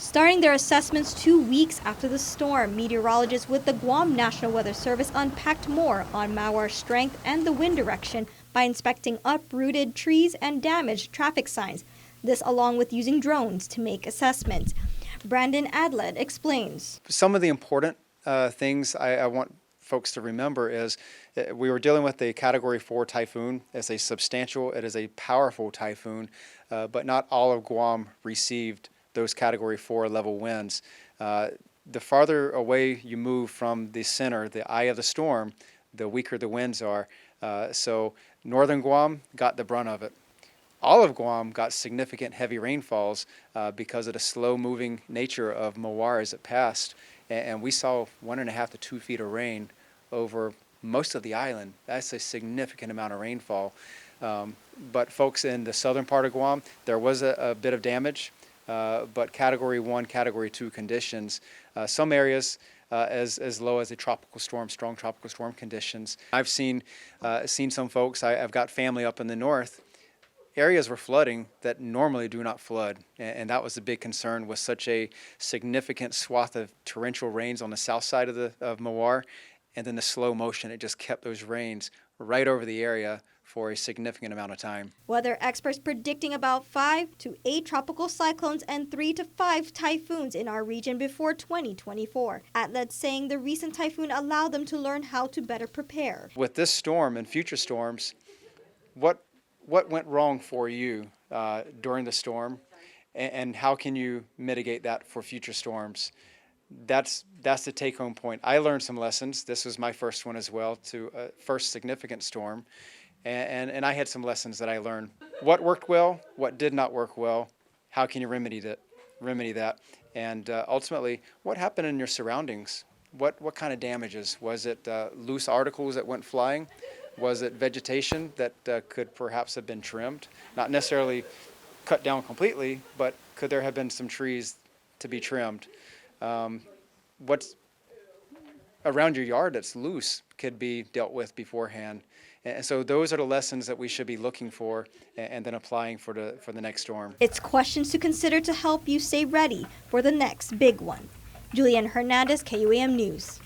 Starting their assessments 2 weeks after the storm, meteorologists with the Guam National Weather Service unpacked more on Mawar's strength and the wind direction by inspecting uprooted trees and damaged traffic signs. This along with using drones to make assessments. Brandon Adlet explains. Some of the important things I want folks to remember is that we were dealing with a Category 4 typhoon. It is a powerful typhoon, but not all of Guam received those Category 4 level winds. The farther away you move from the center, the eye of the storm, the weaker the winds are. So northern Guam got the brunt of it. All of Guam got significant heavy rainfalls because of the slow-moving nature of Mawar as it passed. And we saw 1.5 to 2 feet of rain over most of the island. That's a significant amount of rainfall. But folks in the southern part of Guam, there was a bit of damage. But Category 1, Category 2 conditions, some areas as low as a tropical storm, strong tropical storm conditions. I've seen some folks, I've got family up in the north, areas were flooding that normally do not flood, and that was a big concern with such a significant swath of torrential rains on the south side of Mawar, and then the slow motion, it just kept those rains right over the area for a significant amount of time. Weather experts predicting about 5 to 8 tropical cyclones and 3 to 5 typhoons in our region before 2024. Atlet saying the recent typhoon allowed them to learn how to better prepare. With this storm and future storms, what went wrong for you during the storm, and how can you mitigate that for future storms? That's the take-home point. I learned some lessons. This was my first one as well, to first significant storm. And I had some lessons that I learned. What worked well, what did not work well, how can you remedy that? And ultimately, what happened in your surroundings? What kind of damages? Was it loose articles that went flying? Was it vegetation that could perhaps have been trimmed? Not necessarily cut down completely, but could there have been some trees to be trimmed? What's around your yard that's loose could be dealt with beforehand. And so those are the lessons that we should be looking for and then applying for the next storm. It's questions to consider to help you stay ready for the next big one. Julian Hernandez, KUAM News.